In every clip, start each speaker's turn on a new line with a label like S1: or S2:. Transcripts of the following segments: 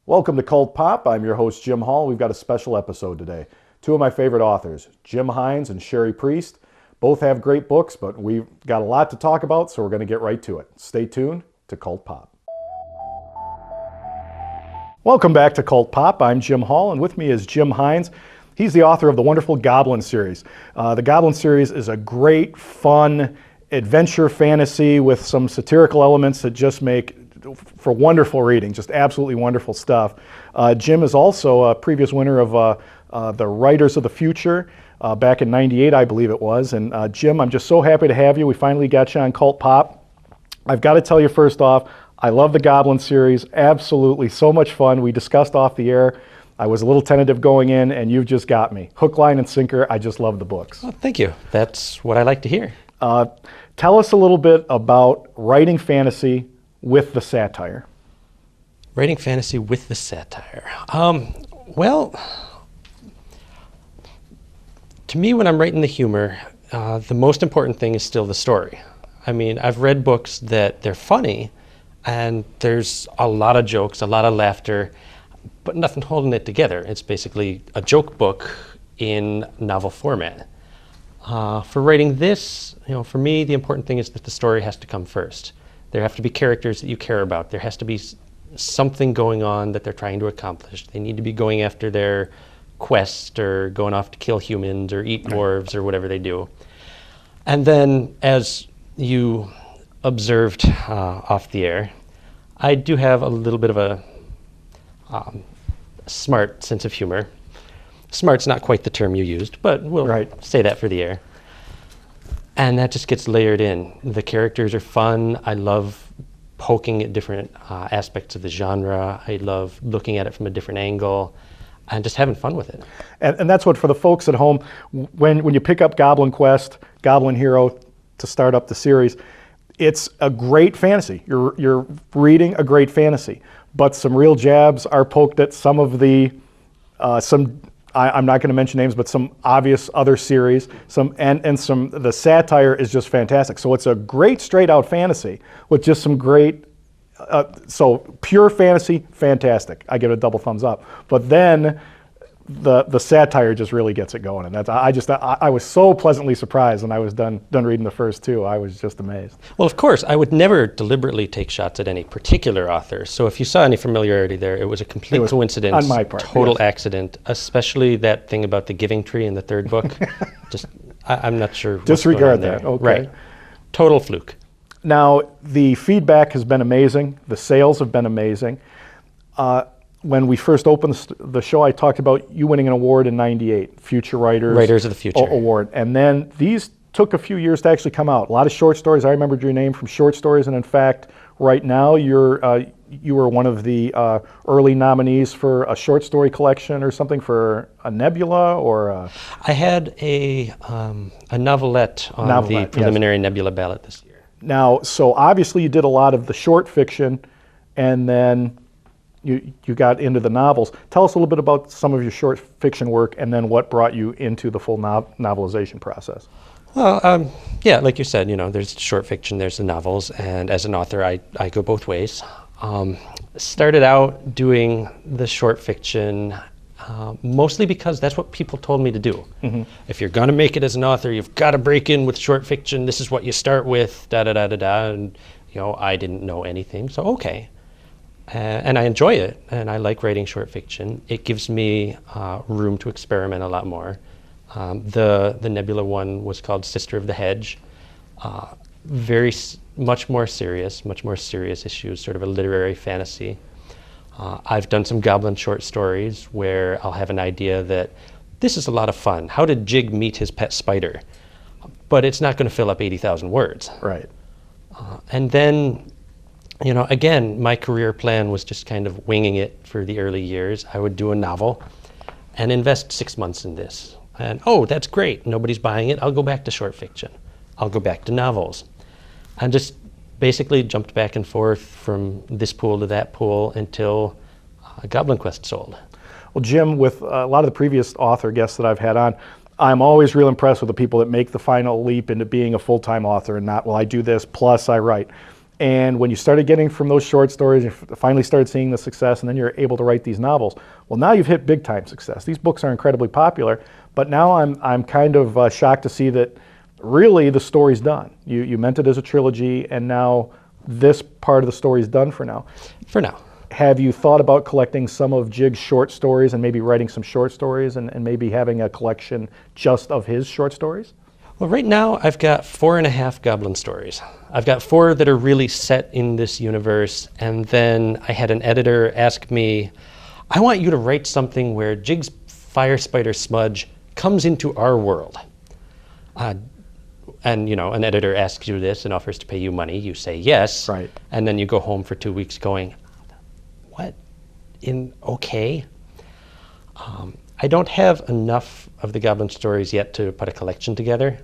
S1: Welcome to Cult Pop. I'm your host, Jim Hall. We've got a special episode today. Two of my favorite authors, Jim Hines and Cherie. Both have great books, but we've got a lot to talk about, so we're going to get right to it. Stay tuned to Cult Pop. Welcome back to Cult Pop. I'm Jim Hall, and with me is Jim Hines. He's the author of the wonderful Goblin series. The Goblin series is a great, fun adventure fantasy with some satirical elements that just make for wonderful reading, just absolutely wonderful stuff. Jim is also a previous winner of the Writers of the Future back in '98, I believe it was. And Jim, I'm just so happy to have you. We finally got you on Cult Pop. I've got to tell you first off, I love the Goblin series, absolutely, so much fun. We discussed off the air. I was a little tentative going in, and you've just got me. Hook, line, and sinker, I just love the books.
S2: Well, thank you. That's what I like to hear.
S1: Tell us a little bit about writing fantasy with the satire.
S2: Writing fantasy with the satire. Well, to me, when I'm writing the humor, the most important thing is still the story. I mean, I've read books that they're funny, and there's a lot of jokes, a lot of laughter, but nothing holding it together. It's basically a joke book in novel format. For writing this, for me, the important thing is that the story has to come first. There have to be characters that you care about. There has to be something going on that they're trying to accomplish. They need to be going after their quest or going off to kill humans or eat dwarves or whatever they do. And then, as you observed off the air, I do have a little bit of a smart sense of humor. Smart's not quite the term you used, but we'll say that for the air. And that just gets layered in. The characters are fun. I love poking at different aspects of the genre. I love looking at it from a different angle and just having fun with it.
S1: And that's what, for the folks at home, when you pick up Goblin Quest, Goblin Hero to start up the series, it's a great fantasy. You're reading a great fantasy, but some real jabs are poked at some of the, I'm not going to mention names, but some obvious other series. The satire is just fantastic. So it's a great straight out fantasy with just some great, so pure fantasy, fantastic. I give it a double thumbs up. But then the satire just really gets it going, and that's I was so pleasantly surprised when I was done reading the first two. I was just amazed.
S2: Well, of course, I would never deliberately take shots at any particular author. So if you saw any familiarity there, it was a complete coincidence,
S1: on my part,
S2: total accident. Especially that thing about the giving tree in the third book. Just I'm not sure.
S1: Disregard that. Okay.
S2: Right. Total fluke.
S1: Now the feedback has been amazing. The sales have been amazing. When we first opened the show, I talked about you winning an award in '98, Future Writers
S2: of the Future
S1: Award. And then these took a few years to actually come out. A lot of short stories. I remembered your name from short stories, and in fact, right now you were one of the early nominees for a short story collection or something for a Nebula or.
S2: I had a novelette on the preliminary Nebula ballot this year.
S1: Now, so obviously you did a lot of the short fiction, and then you got into the novels. Tell us a little bit about some of your short fiction work and then what brought you into the full novelization process.
S2: Well, yeah, like you said, there's short fiction, there's the novels, and as an author, I go both ways. Started out doing the short fiction mostly because that's what people told me to do. Mm-hmm. If you're going to make it as an author, you've got to break in with short fiction. This is what you start with, da-da-da-da-da. And, I didn't know anything, so okay. And I enjoy it, and I like writing short fiction. It gives me room to experiment a lot more. The Nebula one was called Sister of the Hedge. Much more serious issues, sort of a literary fantasy. I've done some Goblin short stories where I'll have an idea that this is a lot of fun. How did Jig meet his pet spider? But it's not going to fill up 80,000 words.
S1: Right.
S2: And then, again, my career plan was just kind of winging it for the early years. I would do a novel and invest 6 months in this. And, that's great. Nobody's buying it. I'll go back to short fiction. I'll go back to novels. And just basically jumped back and forth from this pool to that pool until Goblin Quest sold.
S1: Well, Jim, with a lot of the previous author guests that I've had on, I'm always real impressed with the people that make the final leap into being a full-time author and not, well, I do this plus I write. And when you started getting from those short stories, you finally started seeing the success, and then you're able to write these novels. Well, now you've hit big time success. These books are incredibly popular, but now I'm kind of shocked to see that really the story's done. You meant it as a trilogy, and now this part of the story's done for now.
S2: For now.
S1: Have you thought about collecting some of Jig's short stories and maybe writing some short stories and maybe having a collection just of his short stories?
S2: Well, right now I've got 4.5 goblin stories. I've got 4 that are really set in this universe, and then I had an editor ask me, I want you to write something where Jig's fire spider smudge comes into our world. And you know, an editor asks you this and offers to pay you money. You say yes,
S1: right.
S2: And then you go home for 2 weeks going, what? Okay? I don't have enough of the goblin stories yet to put a collection together.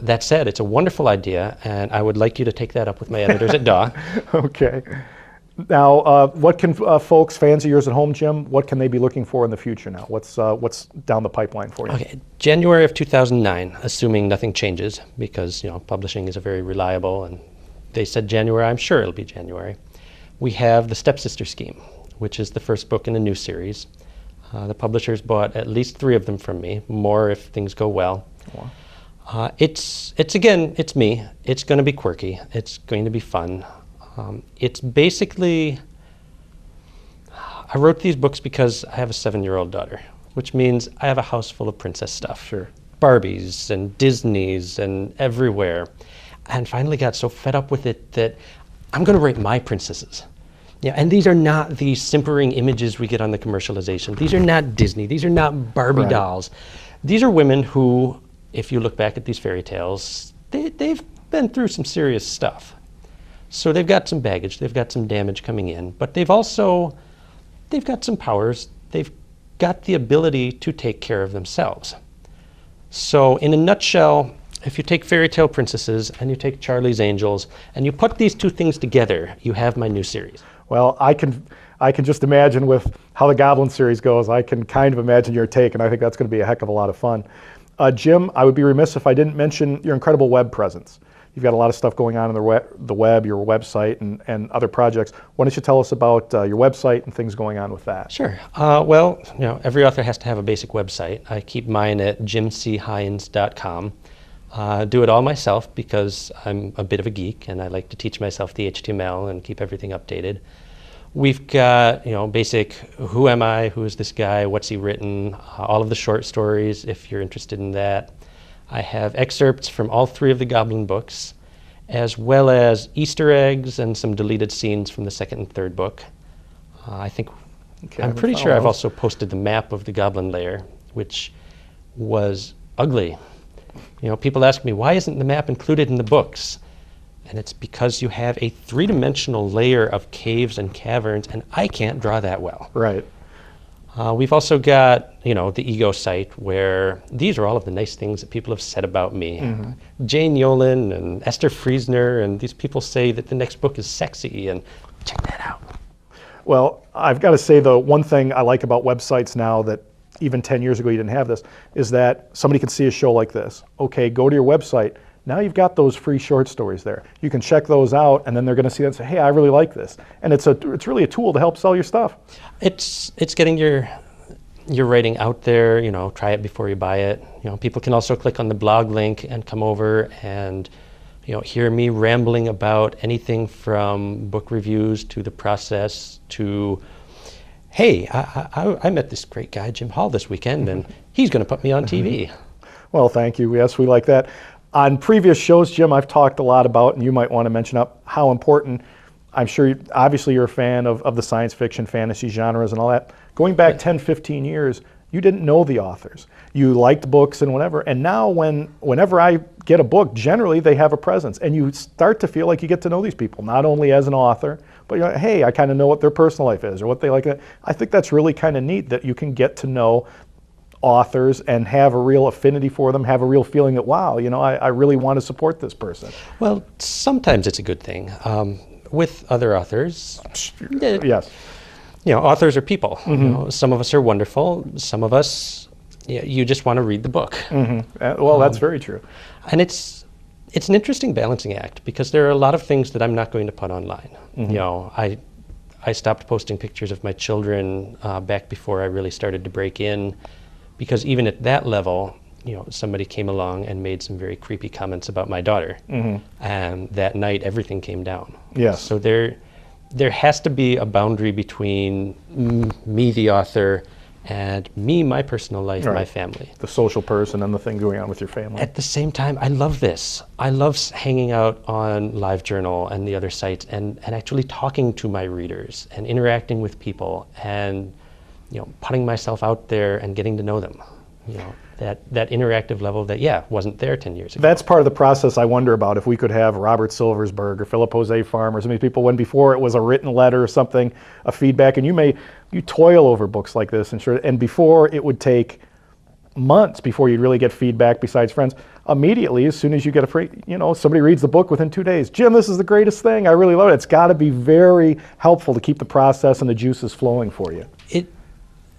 S2: That said, it's a wonderful idea, and I would like you to take that up with my editors at DAW.
S1: Okay. Now, what can folks, fans of yours at home, Jim, what can they be looking for in the future now? What's down the pipeline for you?
S2: Okay, January of 2009, assuming nothing changes, because publishing is a very reliable, and they said January, I'm sure it'll be January. We have The Stepsister Scheme, which is the first book in a new series. The publishers bought at least 3 of them from me, more if things go well. Wow. It's me. It's going to be quirky. It's going to be fun. It's basically, I wrote these books because I have a 7-year-old daughter, which means I have a house full of princess stuff.
S1: Sure.
S2: Barbies and Disneys and everywhere. And finally got so fed up with it that I'm going to write my princesses. Yeah, and these are not the simpering images we get on the commercialization. These are not Disney. These are not Barbie dolls. These are women who, if you look back at these fairy tales, they've been through some serious stuff. So they've got some baggage, they've got some damage coming in, but they've got some powers. They've got the ability to take care of themselves. So in a nutshell, if you take fairy tale princesses and you take Charlie's Angels and you put these 2 things together, you have my new series.
S1: Well, I can just imagine with how the Goblin series goes, I can kind of imagine your take, and I think that's going to be a heck of a lot of fun. Jim, I would be remiss if I didn't mention your incredible web presence. You've got a lot of stuff going on in the web, your website, and other projects. Why don't you tell us about your website and things going on with that?
S2: Sure. Well, every author has to have a basic website. I keep mine at jimchines.com. Do it all myself because I'm a bit of a geek and I like to teach myself the HTML and keep everything updated. We've got, basic who am I, who is this guy, what's he written, all of the short stories if you're interested in that. I have excerpts from all 3 of the Goblin books, as well as Easter eggs and some deleted scenes from the 2nd and 3rd book. I'm pretty sure I've also posted the map of the Goblin lair, which was ugly. People ask me, why isn't the map included in the books? And it's because you have a 3-dimensional layer of caves and caverns, and I can't draw that well.
S1: Right.
S2: We've also got, the ego site, where these are all of the nice things that people have said about me. Mm-hmm. Jane Yolen and Esther Friesner, and these people say that the next book is sexy, and check that out.
S1: Well, I've got to say, the one thing I like about websites now that even 10 years ago you didn't have this, is that somebody can see a show like this. Okay, go to your website. Now you've got those free short stories there. You can check those out, and then they're going to see that and say, hey, I really like this. And it's really a tool to help sell your stuff.
S2: It's getting your writing out there, try it before you buy it. People can also click on the blog link and come over and hear me rambling about anything from book reviews to the process to, hey, I met this great guy, Jim Hall, this weekend, and he's going to put me on TV.
S1: Well, thank you. Yes, we like that. On previous shows, Jim, I've talked a lot about, and you might want to mention up, how important, I'm sure, obviously you're a fan of the science fiction, fantasy genres and all that. Going back 10, 15 years, you didn't know the authors. You liked books and whatever, and now whenever I get a book, generally they have a presence, and you start to feel like you get to know these people, not only as an author, but you're like, hey, I kind of know what their personal life is or what they like. I think that's really kind of neat that you can get to know authors and have a real affinity for them, have a real feeling that, wow, I really want to support this person.
S2: Well, sometimes it's a good thing. With other authors,
S1: yes,
S2: authors are people. Mm-hmm. Some of us are wonderful. Some of us, you just want to read the book.
S1: Mm-hmm. Well, that's very true.
S2: And it's It's an interesting balancing act because there are a lot of things that I'm not going to put online. You know, I stopped posting pictures of my children back before I really started to break in, because even at that level, you know, somebody came along and made some very creepy comments about my daughter, and that night everything came down.
S1: Yes.
S2: So there has to be a boundary between me, the author, and me, my personal life,
S1: Right.
S2: my family.
S1: The social person and the thing going on with your family.
S2: At the same time, I love this. I love hanging out on LiveJournal and the other sites and actually talking to my readers and interacting with people and, you know, putting myself out there and getting to know them. You know, that interactive level that, wasn't there 10 years ago.
S1: That's part of the process I wonder about, if we could have Robert Silversberg or Philip Jose Farm or some of these people, when before it was a written letter or something, a feedback, and you toil over books like this, and before it would take months before you'd really get feedback besides friends. Immediately, as soon as you get somebody reads the book within 2 days, Jim, this is the greatest thing, I really love it. It's got to be very helpful to keep the process and the juices flowing for you.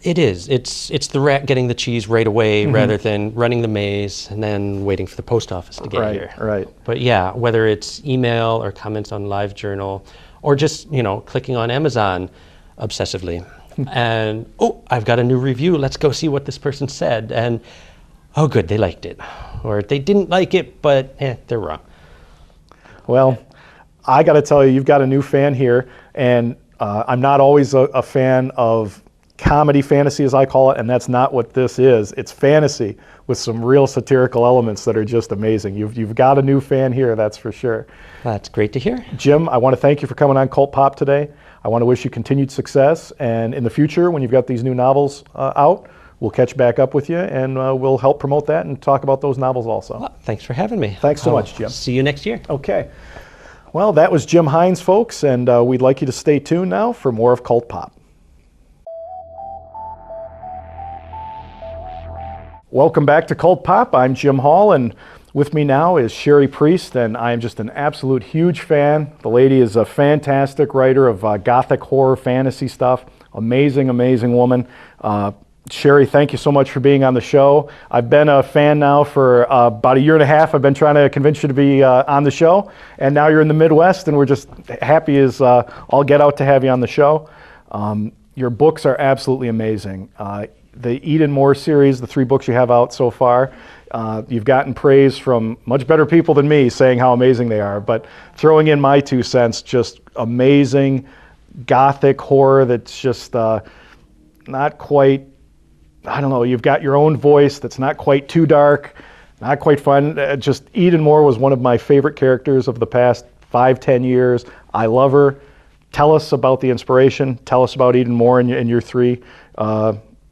S2: It is. It's the rat getting the cheese right away rather than running the maze and then waiting for the post office to get here.
S1: Right.
S2: But yeah, whether it's email or comments on LiveJournal or just, you know, clicking on Amazon obsessively and, I've got a new review. Let's go see what this person said. And, oh, good, they liked it. Or they didn't like it, but they're wrong.
S1: Well, I got to tell you, you've got a new fan here, and I'm not always a fan of comedy fantasy, as I call it, and that's not what this is. It's fantasy with some real satirical elements that are just amazing. You've got a new fan here, that's for sure.
S2: That's great to hear.
S1: Jim, I want to thank you for coming on Cult Pop today. I want to wish you continued success, and in the future, when you've got these new novels out, we'll catch back up with you, and we'll help promote that and talk about those novels also.
S2: Well, thanks for having me.
S1: Thanks so much, Jim.
S2: See you next year.
S1: Okay. Well, that was Jim Hines, folks, and we'd like you to stay tuned now for more of Cult Pop. Welcome back to Cult Pop. I'm Jim Hall, and with me now is Cherie Priest, and I am just an absolute huge fan. The lady is a fantastic writer of gothic horror fantasy stuff. Amazing, amazing woman. Cherie, thank you so much for being on the show. I've been a fan now for about a year and a half. I've been trying to convince you to be on the show, and now you're in the Midwest, and we're just happy as all get out to have you on the show. Your books are absolutely amazing. The Eden Moore series, the 3 books you have out so far, you've gotten praise from much better people than me saying how amazing they are, but throwing in my 2 cents, just amazing gothic horror that's just not quite, I don't know, you've got your own voice that's not quite too dark, not quite fun. Just Eden Moore was one of my favorite characters of the past 5-10 years. I love her. Tell us about the inspiration. Tell us about Eden Moore and your 3.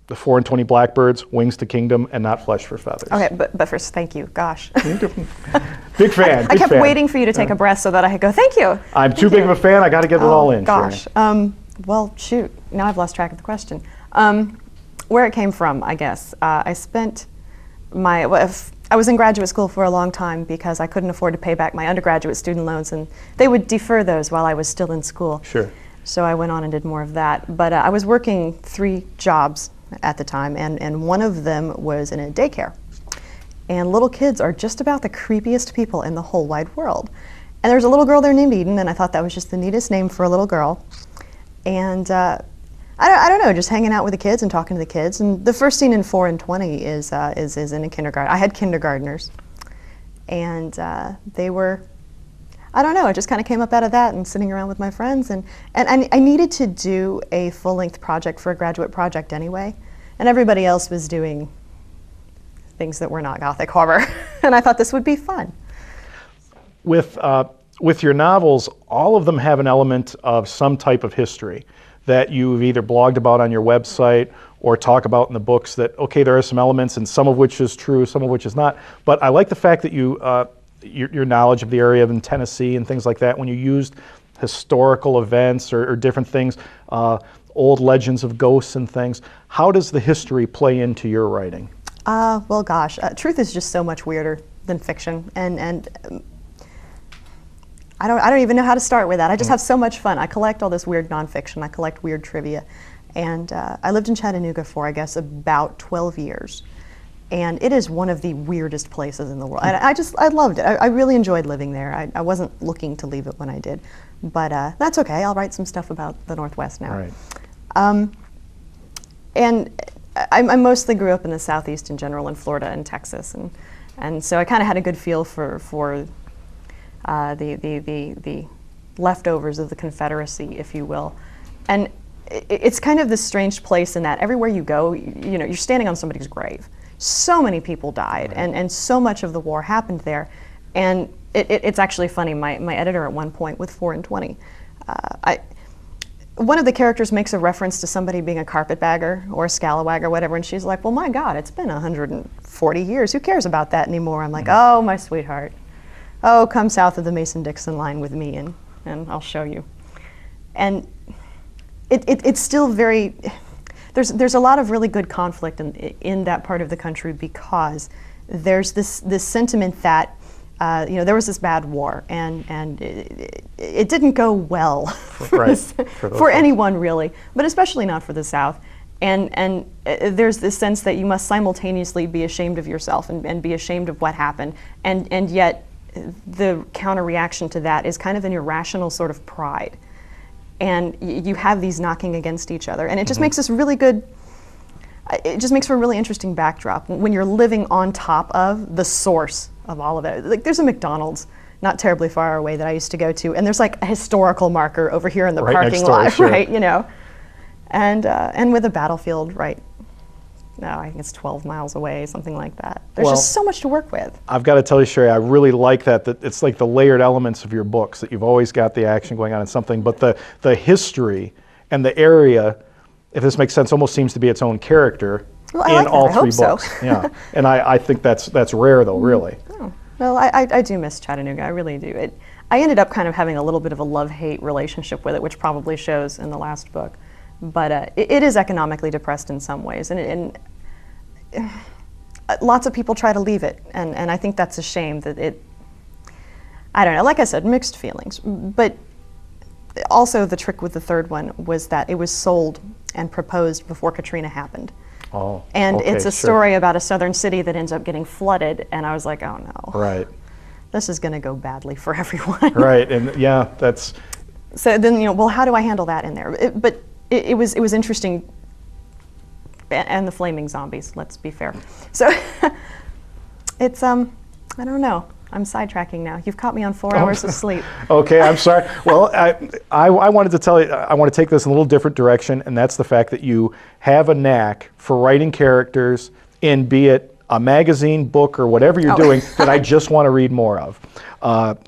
S1: The 4 and 20 Blackbirds, Wings to Kingdom, and Not Flesh for Feathers.
S3: Okay, but first, thank you. Gosh.
S1: Big fan.
S3: I kept waiting for you to take a breath so that I could go, thank you.
S1: I'm too big of a fan. I got to get it all in.
S3: Gosh. Well, shoot. Now I've lost track of the question. Where it came from, I guess. I spent I was in graduate school for a long time because I couldn't afford to pay back my undergraduate student loans, and they would defer those while I was still in school.
S1: Sure.
S3: So I went on and did more of that. But I was working 3 jobs at the time, and one of them was in a daycare. And little kids are just about the creepiest people in the whole wide world. And there's a little girl there named Eden, and I thought that was just the neatest name for a little girl. And I don't know, just hanging out with the kids and talking to the kids. And the first scene in 4 and 20 is in a kindergarten. I had kindergartners, and they were, I don't know, it just kind of came up out of that and sitting around with my friends. And I needed to do a full-length project for a graduate project anyway. And everybody else was doing things that were not gothic horror. And I thought this would be fun.
S1: With your novels, all of them have an element of some type of history that you've either blogged about on your website or talk about in the books that, okay, there are some elements, and some of which is true, some of which is not. But I like the fact that your knowledge of the area in Tennessee and things like that, when you used historical events or different things, old legends of ghosts and things. How does the history play into your writing?
S3: Well, gosh, truth is just so much weirder than fiction, and I don't even know how to start with that. I just have so much fun. I collect all this weird nonfiction. I collect weird trivia, and I lived in Chattanooga for, I guess, about 12 years. And it is one of the weirdest places in the world. And I loved it. I really enjoyed living there. I wasn't looking to leave it when I did. But that's okay. I'll write some stuff about the Northwest now.
S1: Right.
S3: And I mostly grew up in the Southeast in general, in Florida and Texas. And so I kind of had a good feel for the leftovers of the Confederacy, if you will. And it's kind of this strange place in that everywhere you go, you know, you're standing on somebody's grave. So many people died, and so much of the war happened there. And it's actually funny, my editor at one point with 4 and 20, one of the characters makes a reference to somebody being a carpetbagger or a scalawag or whatever, and she's like, well, my God, it's been 140 years. Who cares about that anymore? I'm like, oh, my sweetheart. Oh, come south of the Mason-Dixon line with me, and I'll show you. And it's still very... There's a lot of really good conflict in that part of the country because there's this sentiment that you know, there was this bad war and it didn't go well for anyone really, but especially not for the South. And there's this sense that you must simultaneously be ashamed of yourself and be ashamed of what happened, and yet the counter reaction to that is kind of an irrational sort of pride. And you have these knocking against each other. And it just makes this really good, it just makes for a really interesting backdrop when you're living on top of the source of all of it. Like there's a McDonald's not terribly far away that I used to go to, and there's like a historical marker over here in the parking lot,
S1: sure.
S3: right, you know. And with a battlefield, right, no, I think it's 12 miles away, something like that. There's just so much to work with.
S1: I've got to tell you, Cherie, I really like that it's like the layered elements of your books, that you've always got the action going on in something, but the history and the area, if this makes sense, almost seems to be its own character in all three books. Yeah, and I think that's rare though, really.
S3: Oh. Well, I do miss Chattanooga, I really do. I ended up kind of having a little bit of a love-hate relationship with it, which probably shows in the last book. But it is economically depressed in some ways, and lots of people try to leave it, and I think that's a shame that I don't know, like I said, mixed feelings. But also the trick with the third one was that it was sold and proposed before Katrina happened.
S1: Oh,
S3: and
S1: okay,
S3: it's a story about a southern city that ends up getting flooded, and I was like, oh no.
S1: Right.
S3: This is going to go badly for everyone.
S1: Right, and yeah, that's...
S3: So then, you know, well, how do I handle that in there? It was interesting, and the flaming zombies, let's be fair. So it's, I don't know, I'm sidetracking now. You've caught me on 4 hours of sleep.
S1: Okay, I'm sorry. Well, I wanted to tell you, I want to take this in a little different direction, and that's the fact that you have a knack for writing characters in, be it a magazine, book, or whatever you're doing, that I just want to read more of.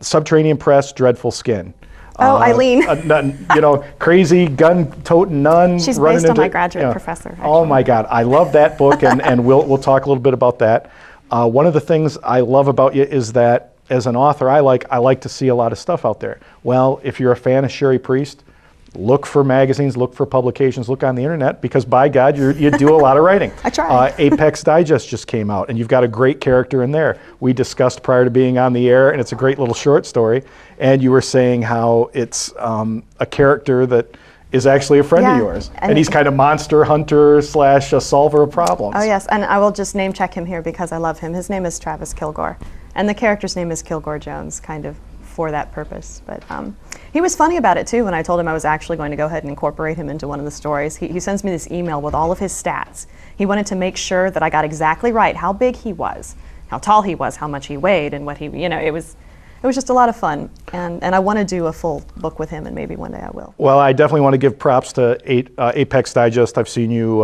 S1: Subterranean Press, Dreadful Skin.
S3: Oh, Eileen.
S1: You know, crazy gun-toting nun.
S3: She's
S1: running
S3: based on
S1: into,
S3: my graduate professor. Actually.
S1: Oh my God, I love that book, and we'll talk a little bit about that. One of the things I love about you is that as an author, I like to see a lot of stuff out there. Well, if you're a fan of Cherie Priest, look for magazines, look for publications, look on the internet, because by God, you do a lot of writing.
S3: I try.
S1: Apex Digest just came out, and you've got a great character in there. We discussed prior to being on the air, and it's a great little short story, and you were saying how it's a character that is actually a friend of yours. And he's kind of monster hunter / a solver of problems.
S3: Oh yes, and I will just name check him here because I love him. His name is Travis Kilgore, and the character's name is Kilgore Jones, kind of for that purpose. But he was funny about it too when I told him I was actually going to go ahead and incorporate him into one of the stories. He sends me this email with all of his stats. He wanted to make sure that I got exactly right how big he was, how tall he was, how much he weighed, and what he, you know, it was just a lot of fun, and I want to do a full book with him, and maybe one day I will.
S1: Well, I definitely want to give props to Apex Digest. I've seen you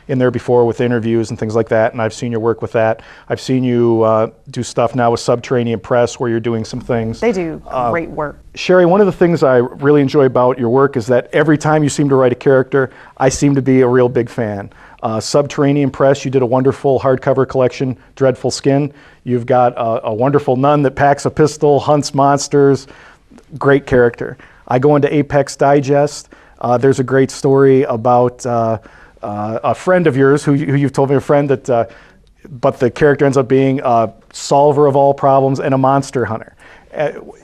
S1: in there before with interviews and things like that, and I've seen your work with that. I've seen you do stuff now with Subterranean Press where you're doing some things.
S3: They do great work.
S1: Cherie, one of the things I really enjoy about your work is that every time you seem to write a character, I seem to be a real big fan. Subterranean Press, you did a wonderful hardcover collection, Dreadful Skin. You've got a wonderful nun that packs a pistol, hunts monsters, great character. I go into Apex Digest. There's a great story about a friend of yours who you've told me a friend that, but the character ends up being a solver of all problems and a monster hunter.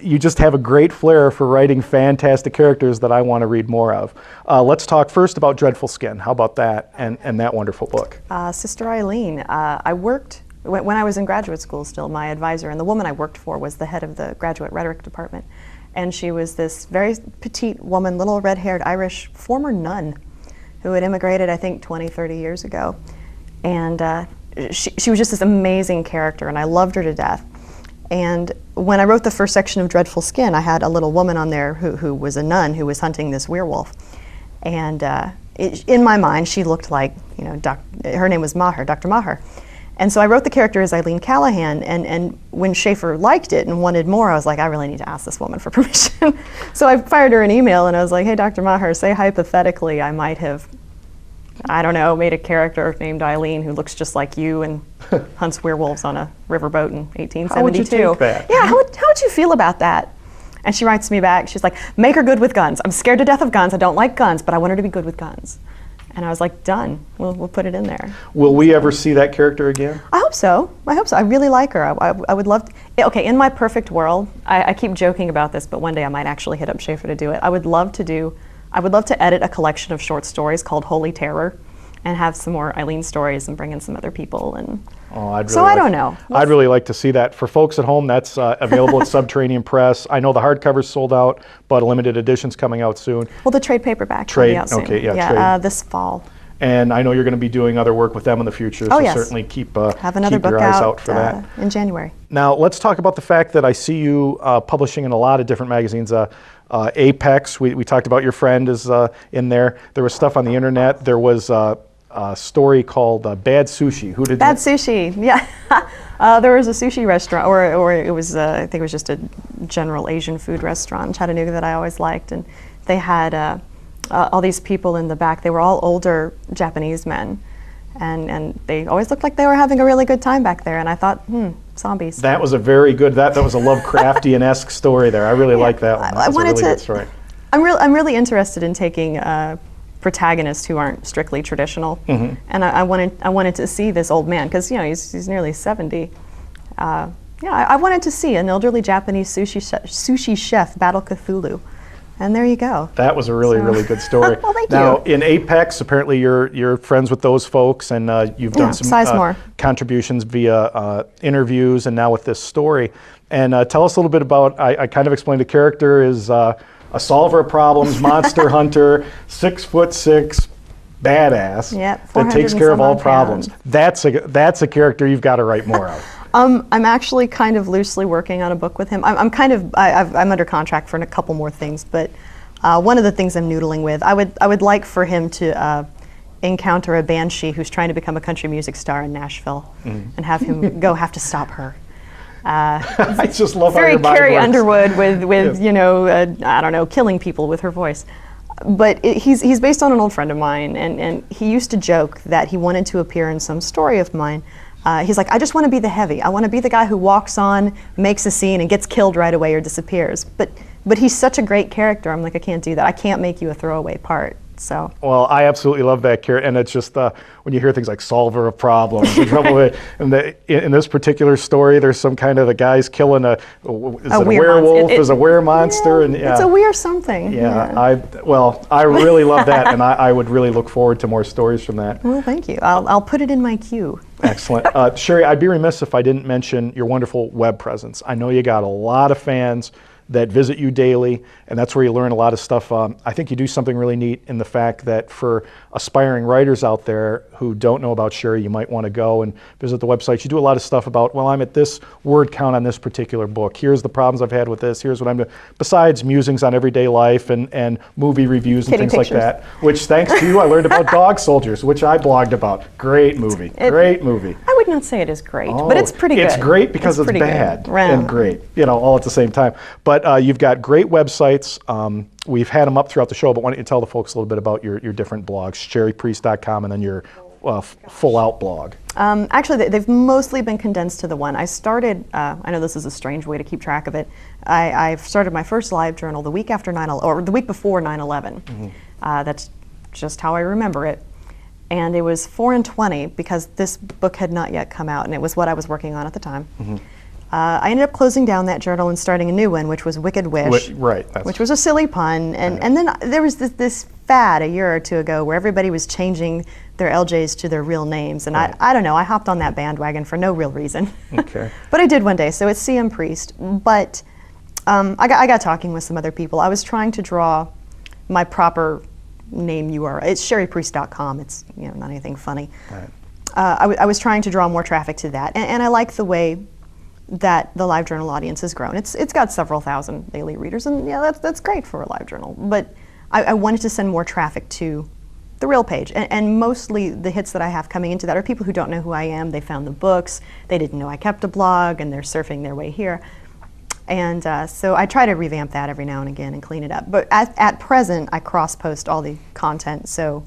S1: You just have a great flair for writing fantastic characters that I want to read more of. Let's talk first about Dreadful Skin. How about that and that wonderful book?
S3: Sister Eileen. I worked when I was in graduate school still, my advisor and the woman I worked for was the head of the graduate rhetoric department. And she was this very petite woman, little red-haired Irish former nun who had immigrated, I think, 20, 30 years ago. And she was just this amazing character, and I loved her to death. And when I wrote the first section of Dreadful Skin, I had a little woman on there who was a nun who was hunting this werewolf. And in my mind, she looked like, you know, her name was Maher, Dr. Maher. And so I wrote the character as Eileen Callahan, and when Schaefer liked it and wanted more, I was like, I really need to ask this woman for permission. So I fired her an email, and I was like, hey, Dr. Maher, say hypothetically I might have, I don't know, made a character named Eileen who looks just like you and hunts werewolves on a riverboat in 1872.
S1: How would you take that?
S3: Yeah, how would you feel about that? And she writes me back, she's like, make her good with guns. I'm scared to death of guns, I don't like guns, but I want her to be good with guns. And I was like, done, we'll put it in there.
S1: Will we ever see that character again?
S3: I hope so. I really like her. I would love to. Okay, in my perfect world, I keep joking about this, but one day I might actually hit up Schaefer to do it. I would love to edit a collection of short stories called Holy Terror and have some more Eileen stories and bring in some other people. And I don't know.
S1: I'd really like to see that. For folks at home, that's available at Subterranean Press. I know the hardcover's sold out, but a limited edition's coming out soon.
S3: Well, the trade paperback will be out soon.
S1: Okay, yeah, trade.
S3: This fall.
S1: And I know you're going to be doing other work with them in the future, so certainly keep
S3: have another book
S1: your eyes out for that.
S3: In January.
S1: Now, let's talk about the fact that I see you publishing in a lot of different magazines. Apex, we talked about your friend is in there. There was stuff on the internet. There was a story called Bad Sushi. Who did
S3: Bad Sushi, yeah. There was a sushi restaurant, or it was, I think it was just a general Asian food restaurant in Chattanooga that I always liked. And they had all these people in the back. They were all older Japanese men. And they always looked like they were having a really good time back there. And I thought, zombies.
S1: That was a very good, that was a Lovecraftian-esque story there. I really like that one. That's a really good story.
S3: I'm really interested in taking protagonists who aren't strictly traditional. And I wanted to see this old man, because he's nearly 70. I wanted to see an elderly Japanese sushi chef battle Cthulhu. And there you go.
S1: That was a really good story.
S3: Well, thank
S1: now,
S3: you.
S1: in Apex, apparently you're friends with those folks, and you've done some contributions via interviews, and now with this story. And tell us a little bit about, I kind of explained the character is a solver of problems, monster hunter, 6'6", badass, that takes care of all problems. That's a character you've got to write more of.
S3: I'm actually kind of loosely working on a book with him. I'm under contract for a couple more things, but one of the things I'm noodling with, I would like for him to encounter a banshee who's trying to become a country music star in Nashville, and have him have to stop her.
S1: I just love
S3: very
S1: how your mind
S3: Carrie
S1: works.
S3: Underwood with I don't know, killing people with her voice. But he's based on an old friend of mine, and he used to joke that he wanted to appear in some story of mine. He's like, I just want to be the heavy. I want to be the guy who walks on, makes a scene, and gets killed right away or disappears. But he's such a great character. I'm like, I can't do that. I can't make you a throwaway part. So. Well,
S1: I absolutely love that character, and it's just when you hear things like solver of problems, in trouble with, and in this particular story, there's some kind of the guy's killing a werewolf, is a were-monster, and
S3: it's a weird something.
S1: I really love that, and I would really look forward to more stories from that.
S3: Well, thank you. I'll put it in my queue.
S1: Excellent. Cherie, I'd be remiss if I didn't mention your wonderful web presence. I know you got a lot of fans that visit you daily, and that's where you learn a lot of stuff. I think you do something really neat in the fact that for aspiring writers out there who don't know about Cherie, you might want to go and visit the website. You do a lot of stuff about, well, I'm at this word count on this particular book. Here's the problems I've had with this. Here's what I'm doing. Besides musings on everyday life and movie reviews and things like that, which thanks to you, I learned about Dog Soldiers, which I blogged about. Great movie. Great movie.
S3: I would not say it is great, but it's pretty good.
S1: It's great because it's bad and great, all at the same time. But you've got great websites. We've had them up throughout the show, but why don't you tell the folks a little bit about your different blogs, cheriepriest.com, and then your full-out blog.
S3: Actually, they've mostly been condensed to the one. I started, I know this is a strange way to keep track of it, I started my first live journal the week after the week before 9/11. That's just how I remember it. And it was 4/20 because this book had not yet come out, and it was what I was working on at the time. I ended up closing down that journal and starting a new one, which was Wicked Wish.
S1: Right.
S3: Which was a silly pun. And then there was this fad a year or two ago where everybody was changing their LJs to their real names. And I don't know, I hopped on that bandwagon for no real reason.
S1: Okay.
S3: But I did one day, so it's CM Priest. But I got talking with some other people. I was trying to draw my proper name URL. It's cheriepriest.com. It's not anything funny.
S1: Right.
S3: I was trying to draw more traffic to that, and I like the way that the LiveJournal audience has grown. It's got several thousand daily readers, and that's great for a LiveJournal. But I wanted to send more traffic to the real page, and mostly the hits that I have coming into that are people who don't know who I am. They found the books, they didn't know I kept a blog, and they're surfing their way here. And so I try to revamp that every now and again and clean it up. But at present, I cross-post all the content, so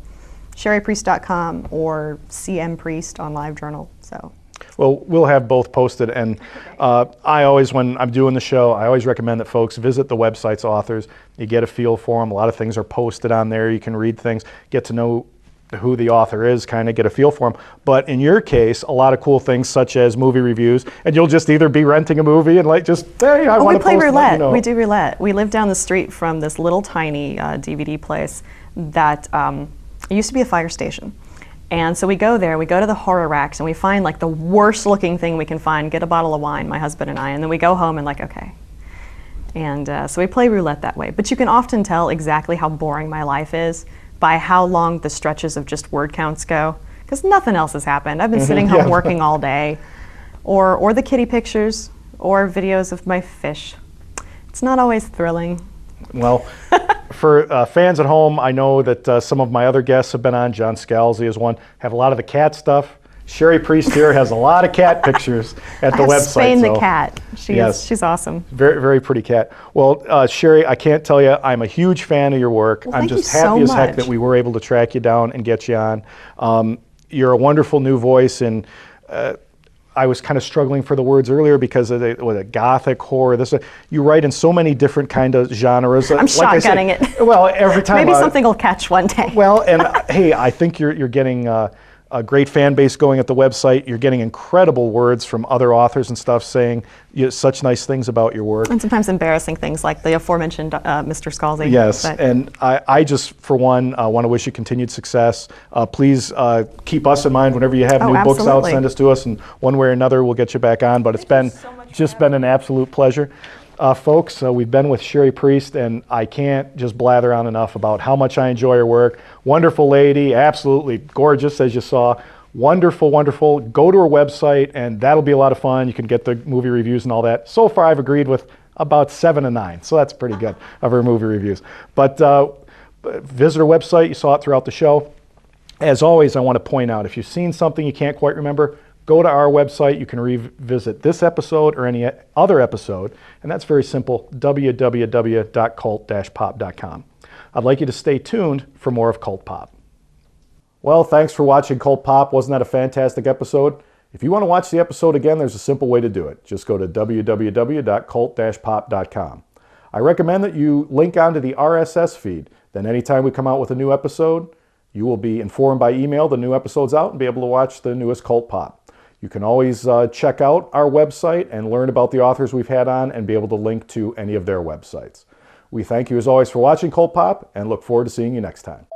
S3: cheriepriest.com or CM Priest on LiveJournal. So.
S1: Well, we'll have both posted, and I always, when I'm doing the show, I always recommend that folks visit the website's authors. You get a feel for them. A lot of things are posted on there. You can read things, get to know who the author is, kind of get a feel for them. But in your case, a lot of cool things such as movie reviews, and you'll just either be renting a movie and hey, I want to post.
S3: We play roulette.
S1: You know.
S3: We do roulette. We live down the street from this little tiny DVD place that it used to be a fire station. And so we go there, we go to the horror racks, and we find like the worst looking thing we can find, get a bottle of wine, my husband and I, and then we go home and okay. And so we play roulette that way. But you can often tell exactly how boring my life is by how long the stretches of just word counts go, because nothing else has happened. I've been sitting home working all day, or the kitty pictures, or videos of my fish. It's not always thrilling.
S1: Well, for fans at home, I know that some of my other guests have been on. John Scalzi is one. Have a lot of the cat stuff. Cherie Priest here has a lot of cat pictures at the website.
S3: Spain the cat. She's awesome.
S1: Very, very pretty cat. Well, Cherie, I can't tell you, I'm a huge fan of your work.
S3: Well,
S1: I'm
S3: thank
S1: just
S3: you
S1: happy
S3: so
S1: as heck
S3: much.
S1: that we were able to track you down and get you on. You're a wonderful new voice, and I was kind of struggling for the words earlier because of the gothic horror. You write in so many different kind of genres.
S3: I'm shotgunning it.
S1: Well, every time.
S3: Maybe something will catch one day.
S1: Well, and hey, I think you're getting a great fan base going at the website. You're getting incredible words from other authors and stuff saying such nice things about your work.
S3: And sometimes embarrassing things like the aforementioned Mr. Scalzi.
S1: Yes,
S3: but
S1: and I just, for one, want to wish you continued success. Please keep us in mind whenever you have new books out.
S3: Absolutely.
S1: Send us to us, and one way or another, we'll get you back on. But it's been just been an absolute pleasure. Folks, we've been with Cherie Priest, and I can't just blather on enough about how much I enjoy her work. Wonderful lady, absolutely gorgeous, as you saw. Wonderful, wonderful. Go to her website, and that'll be a lot of fun. You can get the movie reviews and all that. So far, I've agreed with about 7 to 9, so that's pretty good of her movie reviews. But visit her website. You saw it throughout the show. As always, I want to point out, if you've seen something you can't quite remember, go to our website. You can revisit this episode or any other episode, and that's very simple, www.cult-pop.com. I'd like you to stay tuned for more of Cult Pop. Well, thanks for watching Cult Pop. Wasn't that a fantastic episode? If you want to watch the episode again, there's a simple way to do it. Just go to www.cult-pop.com. I recommend that you link onto the RSS feed. Then anytime we come out with a new episode, you will be informed by email the new episode's out and be able to watch the newest Cult Pop. You can always check out our website and learn about the authors we've had on and be able to link to any of their websites. We thank you as always for watching Cult Pop and look forward to seeing you next time.